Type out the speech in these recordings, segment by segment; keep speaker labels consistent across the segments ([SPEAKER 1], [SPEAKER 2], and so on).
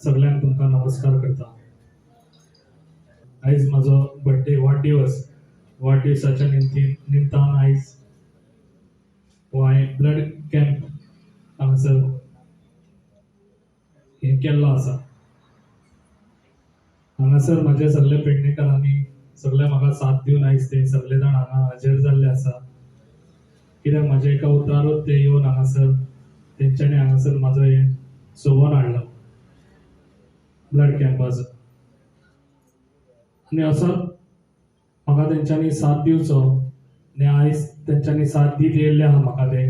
[SPEAKER 1] सगळ्यांक तुमकां नमस्कार करता. आयज म्हजो बर्थडे वाडदिवसाच्या निमतान आयज हांवें ब्लड कॅम्प हांगासर हे केल्लो आसा. हांगासर म्हाजे सगळे पेडणेकारांनी सगळे म्हाका साथ दिवन आयज ते सगळे जाण हांगा हजर जाल्ले आसा. कित्याक म्हाजे एका उतरारूच ते येवन हांगासर तेंच्यांनी हांगासर म्हाजो हे सोबोन हाडलो ब्लड कॅम्पाचो. आनी असोच म्हाका तेंच्यांनी साथ दिवचो आनी आयज तेंच्यांनी साथ दीत येयल्ले आहा म्हाका ते.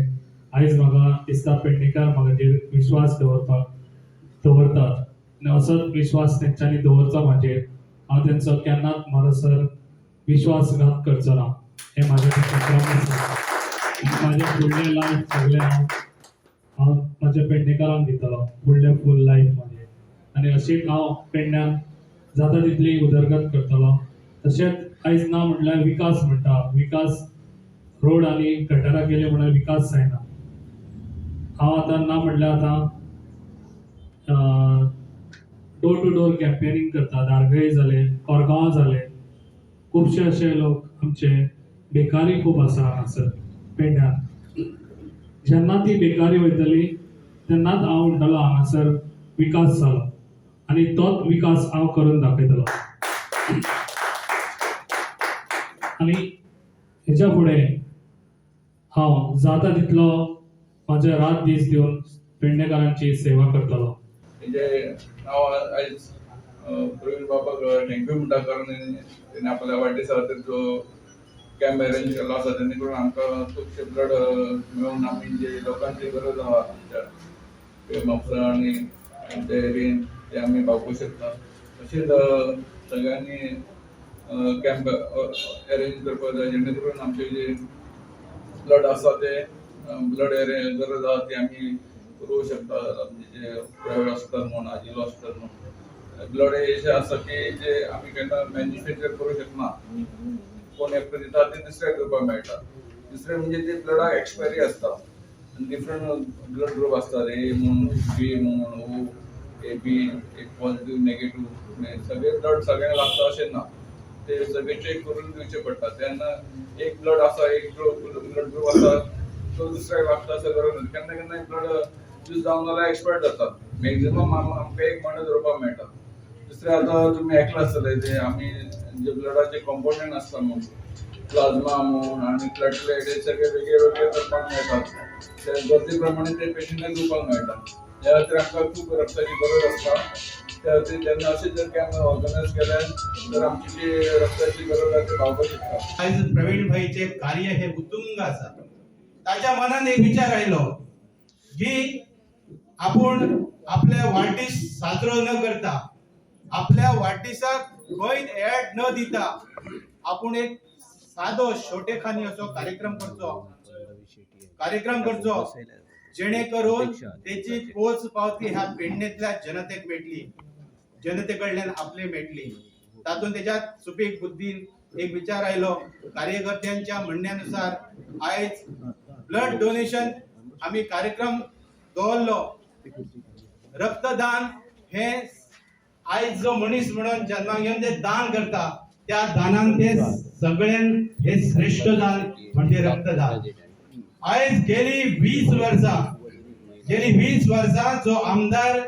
[SPEAKER 1] आयज म्हाका दिसता पेडणेकार म्हाजेर विश्वास दवरतात आनी असोच विश्वास तेंच्यांनी दवरचो म्हाजेर. हांव तेंचो केन्नाच म्हाजोसर विश्वासघात करचो ना. हे म्हाजे प्रॉमिस आसा. म्हाजें फुडलें लायफ सगळें हांव म्हाज्या पेडणेकारांक दितलो, फुडलें फूल लायफ म्हाजें. आनी अशीच हांव पेडण्यान जाता तितली उदरगत करतलो. तशेंच आयज ना म्हटल्यार विकास म्हणटा, विकास रोड आनी गटारां केले म्हळ्यार विकास जायना. हांव आतां ना म्हटल्यार आतां डोर टू डोर कॅम्पेनिंग करता. दारगळे जाले, कोरगांव जाले, खुबशे अशे लोक आमचे बेकारी खूब आसा हांगासर पेडण्यान. जेन्ना ती बेकारी वयतली तेन्नाच हांव म्हणटलो हांगासर विकास जालो आनी तोच विकास हांव करून दाखयतलो. आनी हेच्या फुडें हांव जाता तितलो म्हाजे रात दीस दिवन पेडणेकारांची सेवा करतलो.
[SPEAKER 2] हांव आयज प्रवीण बाबाक थँक्यू म्हणटा, कारण तेणे आपल्या वाडदिसाक जो कॅम्प अरेंज केल्लो आसा तेणे करून आमकां खुबशे ब्लड मेळून आमी जे लोकांची गरज आहा आमच्या म्हापसा आनी आमच्या एरियेन ते आमी भागोवंक शकता. तशेंच सगळ्यांनी कॅम्प अरेंज करपाक जाय जेणे करून आमचे जे ब्लड आसा ते ब्लड गरज आहा ती आमी करूंक शकता. म्हणजे जे प्रायवेट हॉस्पिटल म्हण आजिलो हॉस्पिटल म्हण ब्लड अशें आसा की जे आमी केन्ना मॅन्युफॅक्चर करूंक शकना. कोण एकटो दिता ते दुसऱ्याक करपाक मेळटा. दुसरें म्हणजे ते ब्लडाक एक्सपायरी आसता आनी डिफरंट ब्लड ग्रुप आसतात. ए म्हण, बी म्हण, ओ, ए बी, एक पॉझिटिव्ह नेगेटिव्ह, सगळे ब्लड सगळ्यांक लागता अशें ना. ते सगळे चेक करून दिवचे पडटा. तेन्ना एक ब्लड आसा, एक ब्लड ग्रुप आसा तो दुसऱ्याक लागता असं गरज ना. केन्ना केन्ना ब्लड यूज जावन जाल्यार एक्सपायर्ड जाता. मॅक्झिमम आमकां एक म्हयनो धरपाक मेळटा. दुसरें आतां तुमी आयकलां आसतलें जे आमी जे ब्लडाचे कंपोनंट आसता म्हूण प्लाझ्मा म्हूण आनी प्लेटलेट हे सगळे वेगळे वेगळे करपाक मेळटात. ते गरजे प्रमाणे ते पेशंटाक दिवपाक मेळटा. ह्या खातीर आमकां खूब रक्ताची गरज आसता. त्या खातीर जेन्ना अशें जर कॅम्प ऑर्गनायज केले तर आमची जी रक्ताची गरज आसा ती भागोवंक शकता.
[SPEAKER 3] आयज प्रवीण भाईचे कार्य हे उत्तुंग आसा. ताच्या मनान एक विचार आयलो की आपण आपल्या वाडदीस साजरो न करता, आपल्या वाडदिसाक खंय ऍड न दिता आपण एक सादो छोटेखानी असो कार्यक्रम करचो जेणे करून त्याची पोच पावती ह्या पेडणेतल्या जनतेक मेळटली, जनतेकडल्यान आपले मेळटली. तातूंत त्याच्यात सुपीक बुद्धीन एक विचार आयलो. कार्यकर्त्यांच्या म्हणण्यानुसार आयज ब्लड डोनेशन आम्ही कार्यक्रम दवरलो. रक्तदान हे आयज जो मनीस म्हणून जन्माक येवन ते दान करता त्या दानान ते सगळ्यान हे श्रेष्ठ दान म्हणजे रक्तदान. आयज गेली 20 वर्सां जो आमदार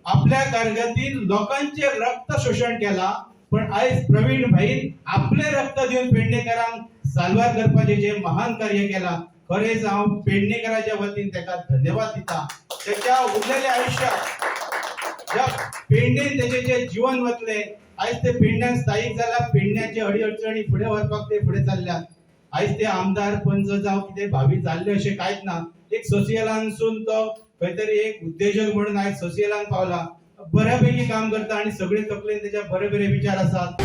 [SPEAKER 3] आपल्या कारकिर्दीत लोकांचे रक्त शोषण केला, पण आयज प्रवीण भाईन आपले रक्त दिवन पेडणेकरांक साल्वार करपाचे जे महान कार्य केला, खरेच हांव पेडणेकरांच्या वतीन ताका धन्यवाद दिता. त्याच्या उरलेल्या आयुष्यात ज्या पेडणेन त्याचे जे जीवन वतले, आयज ते पेडण्यान स्थायीक जाला. पेडण्याचे अडीअडचणी फुडें व्हरपाक ते फुडें चल्ल्यात. आयज ते आमदार पंच जावं कितें भावी जाल्ले अशें कांयच ना. एक सोशियलानसून तो खंय तरी एक उद्योजक म्हणून आयज सोशियलान पावला. बऱ्यापैकी काम करता आनी सगळे तकलेन त्याच्या बरे बरे विचार आसात.